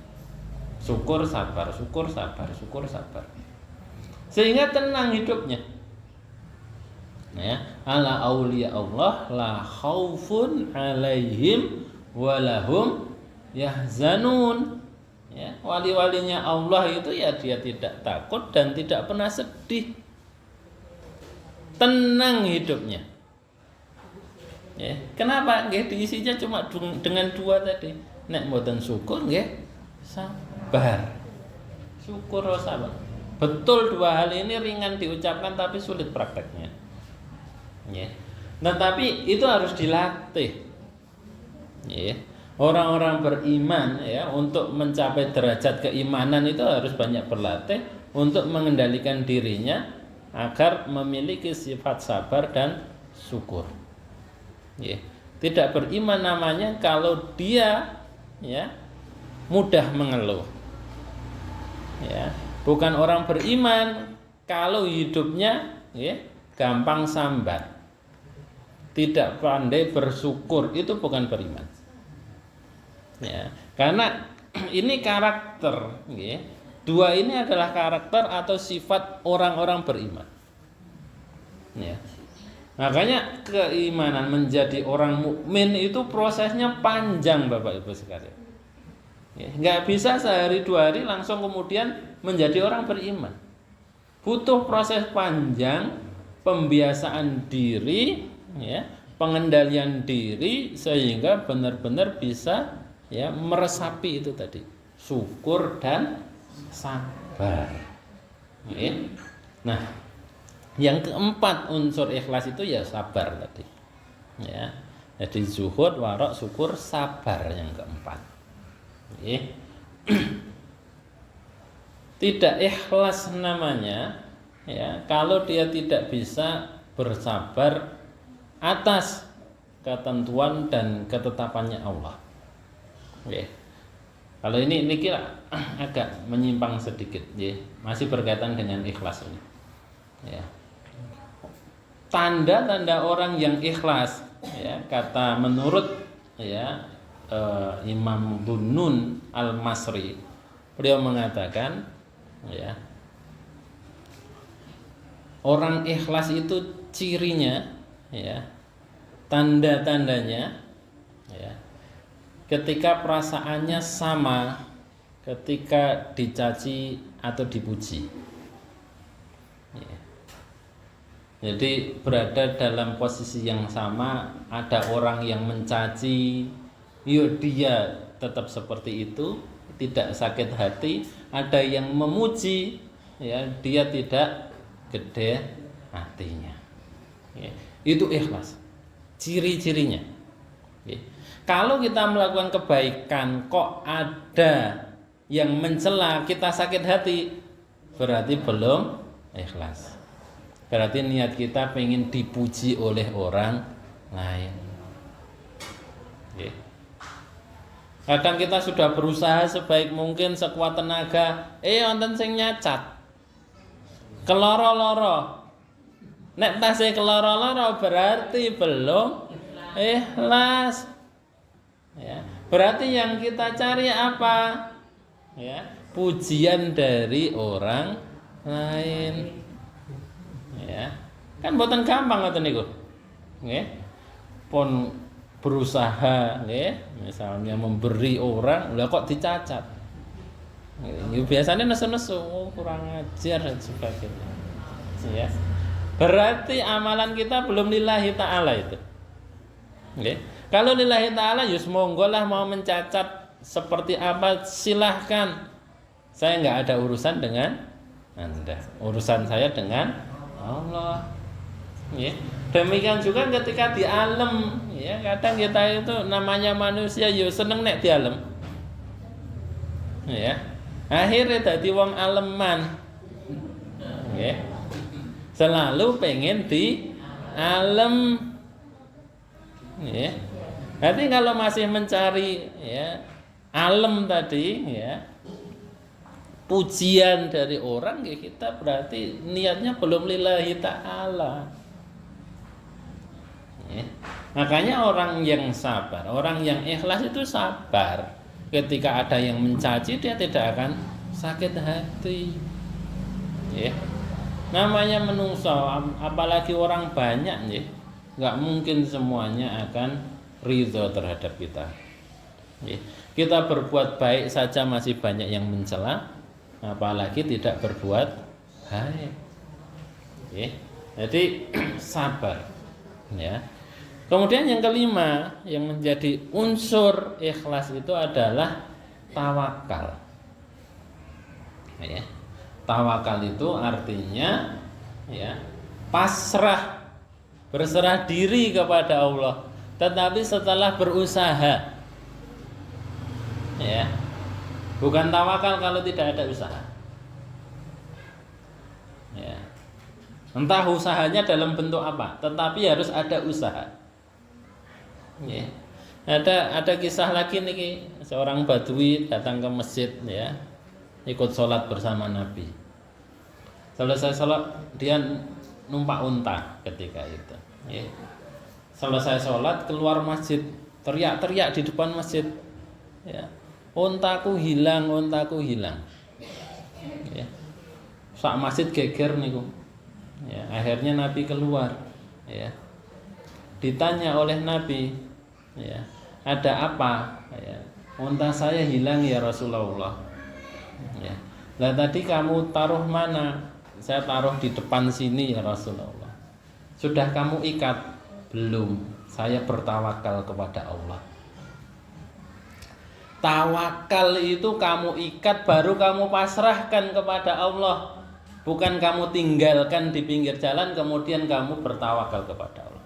Syukur sabar, syukur sabar, syukur sabar. Sehingga tenang hidupnya. Ya, ala auliya Allah la khaufun alaihim walahum yahzanun. Ya, wali-walinya Allah itu ya dia tidak takut dan tidak pernah sedih. Tenang hidupnya. Ya, kenapa? Nggih diisinya cuma dengan dua tadi. Nek mboten syukur nggih sabar. Syukur sabar. Betul dua hal ini ringan diucapkan tapi sulit prakteknya. Ya. Nah, tapi itu harus dilatih. Ya. Orang-orang beriman ya untuk mencapai derajat keimanan itu harus banyak berlatih untuk mengendalikan dirinya agar memiliki sifat sabar dan syukur. Ya. Tidak beriman namanya kalau dia ya mudah mengeluh. Ya, bukan orang beriman kalau hidupnya ya gampang sambat. Tidak pandai bersyukur, itu bukan beriman. Ya, karena ini karakter, ya. Dua ini adalah karakter atau sifat orang-orang beriman. Ya. Makanya keimanan menjadi orang mukmin itu prosesnya panjang, Bapak Ibu sekalian. Ya, nggak bisa sehari dua hari langsung kemudian menjadi orang beriman. Butuh proses panjang, pembiasaan diri, ya, pengendalian diri sehingga benar-benar bisa ya meresapi itu tadi, syukur dan sabar. Ya. Nah, yang keempat unsur ikhlas itu ya sabar tadi. Ya. Jadi zuhud, warok, syukur, sabar yang keempat. Tidak ikhlas namanya ya kalau dia tidak bisa bersabar atas ketentuan dan ketetapannya Allah. Kalau ini kira agak menyimpang sedikit, masih berkaitan dengan ikhlas ini. Ya. Tanda-tanda orang yang ikhlas, ya, kata menurut ya Imam Dhunnun Al-Masri, beliau mengatakan ya, orang ikhlas itu cirinya ya, tanda-tandanya ya, ketika perasaannya sama ketika dicaci atau dipuji ya. Jadi berada dalam posisi yang sama, ada orang yang mencaci, yuk dia tetap seperti itu, tidak sakit hati. Ada yang memuji, ya dia tidak gede hatinya. Ya, itu ikhlas. Ciri-cirinya. Ya. Kalau kita melakukan kebaikan, kok ada yang mencela, kita sakit hati, berarti belum ikhlas. Berarti niat kita pengen dipuji oleh orang lain. Ya. Kadang kita sudah berusaha sebaik mungkin, sekuat tenaga, wonten sing nyacat. Keloro-loro. Nek tasih keloro-loro berarti belum ikhlas. Ya. Berarti yang kita cari apa? Ya, pujian dari orang lain. Ya. Kan mboten gampang ngoten niku. Nggih. Pun berusaha nggih, misalnya memberi orang, lah kok dicacat. Nggih, biasanya nesu-nesu, kurang ajar dan sebagainya. Ya. Berarti amalan kita belum lillahi ta'ala itu. Nggih. Kalau lillahi ta'ala ya monggo lah, mau mencacat seperti apa silahkan. Saya nggak ada urusan dengan Anda. Urusan saya dengan Allah. Ya. Demikian juga ketika di alam, ya kadang kita itu namanya manusia yo seneng nek di alam. Ya. Akhirnya dadi wong aleman. Ya. Selalu pengen di alam. Ya. Nanti kalau masih mencari ya alam tadi ya, pujian dari orang ya, kita berarti niatnya belum lillahi ta'ala. Ya. Makanya orang yang sabar, orang yang ikhlas itu sabar. Ketika ada yang mencaci, dia tidak akan sakit hati. Ya. Namanya menungso, apalagi orang banyak ya, nggak mungkin semuanya akan ridho terhadap kita. Ya. Kita berbuat baik saja masih banyak yang mencela, apalagi tidak berbuat baik. Ya. Jadi sabar. Ya. Kemudian yang kelima yang menjadi unsur ikhlas itu adalah tawakal. Ya. Tawakal itu artinya ya pasrah, berserah diri kepada Allah, tetapi setelah berusaha. Ya. Bukan tawakal kalau tidak ada usaha. Ya. Entah usahanya dalam bentuk apa, tetapi harus ada usaha. Ya. Ada kisah lagi nih, seorang badui datang ke masjid ya, ikut sholat bersama Nabi. Selesai sholat dia numpak unta ketika itu. Ya. Selesai sholat keluar masjid, teriak-teriak di depan masjid. Ya. Untaku hilang, untaku hilang. Ya. Sak masjid geger niku. Ya, akhirnya Nabi keluar. Ya. Ditanya oleh Nabi, ya, ada apa? Ya, unta saya hilang ya Rasulullah. Ya. Lah tadi kamu taruh mana? Saya taruh di depan sini ya Rasulullah. Sudah kamu ikat? Belum. Saya bertawakal kepada Allah. Tawakal itu kamu ikat baru kamu pasrahkan kepada Allah. Bukan kamu tinggalkan di pinggir jalan kemudian kamu bertawakal kepada Allah.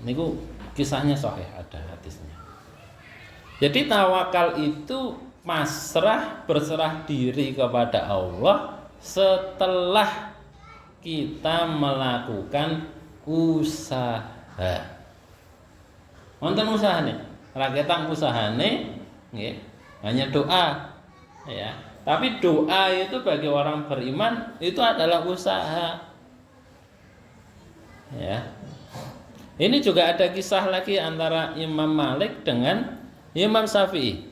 Ini kisahnya sahih, ada hadisnya. Jadi tawakal itu pasrah, berserah diri kepada Allah setelah kita melakukan usaha. Wonten usahane, raketang usahane nggih, hanya doa ya. Tapi doa itu bagi orang beriman itu adalah usaha. Ya. Ini juga ada kisah lagi antara Imam Malik dengan Imam Syafi'i.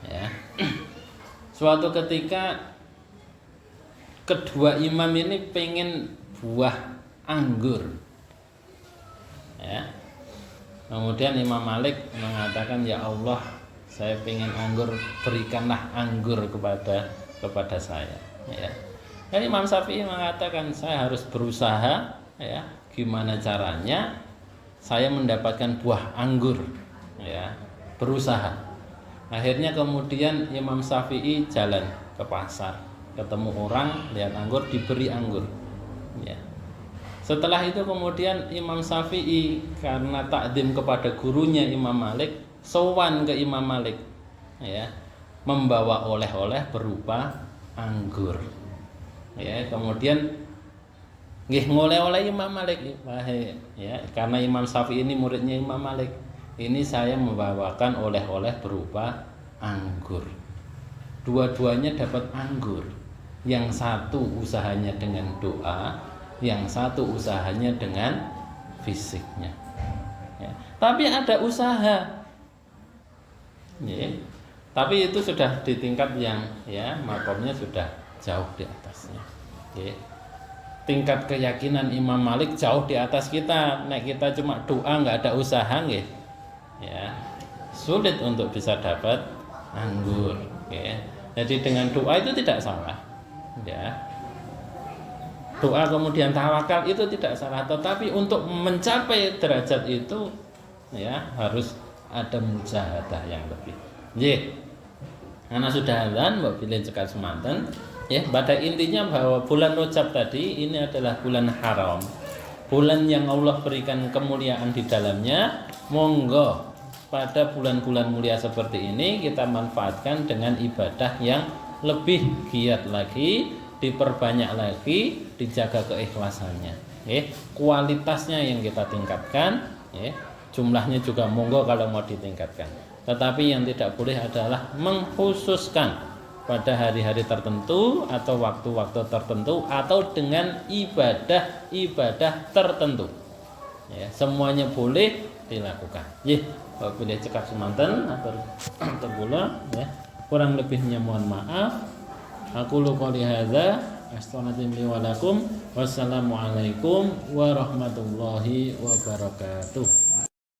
Ya. Suatu ketika kedua imam ini pengen buah anggur. Ya. Kemudian Imam Malik mengatakan, ya Allah, saya pengen anggur, berikanlah anggur kepada saya. Ya. Dan Imam Syafi'i mengatakan, saya harus berusaha, ya, gimana caranya saya mendapatkan buah anggur, ya, berusaha. Akhirnya kemudian Imam Syafi'i jalan ke pasar, ketemu orang, lihat anggur, diberi anggur. Ya. Setelah itu kemudian Imam Syafi'i karena takdim kepada gurunya Imam Malik, sowan ke Imam Malik, ya, membawa oleh-oleh berupa anggur. Ya, kemudian nggih ngoleh-oleh Imam Malik, ya, karena Imam Syafi'i ini muridnya Imam Malik. Ini saya membawakan oleh-oleh berupa anggur. Dua-duanya dapat anggur. Yang satu usahanya dengan doa, yang satu usahanya dengan fisiknya. Ya. Tapi ada usaha. Ya. Tapi itu sudah di tingkat yang, ya, makomnya sudah jauh di atasnya. Ya. Tingkat keyakinan Imam Malik jauh di atas kita. Nek kita cuma doa nggak ada usaha, nggih, ya, sulit untuk bisa dapat anggur. Ya. Jadi dengan doa itu tidak salah, ya. Doa kemudian tawakal itu tidak salah, tetapi untuk mencapai derajat itu, ya, harus ada mujahadah yang lebih. Nggih. Karena sudah azan, mbok bilih cekal semanten. Ya, pada intinya bahwa bulan Rajab tadi ini adalah bulan haram. Bulan yang Allah berikan kemuliaan di dalamnya. Monggo pada bulan-bulan mulia seperti ini kita manfaatkan dengan ibadah yang lebih giat lagi, diperbanyak lagi, dijaga keikhlasannya. Kualitasnya yang kita tingkatkan, jumlahnya juga monggo kalau mau ditingkatkan. Tetapi yang tidak boleh adalah mengkhususkan pada hari-hari tertentu atau waktu-waktu tertentu atau dengan ibadah-ibadah tertentu. Ya, semuanya boleh dilakukan. Nggih, boleh cekap semanten atur kula, ya. Kurang lebihnya mohon maaf. Aku qouli hadza astaghfirullahi wa lakum. Wassalamualaikum warahmatullahi wabarakatuh.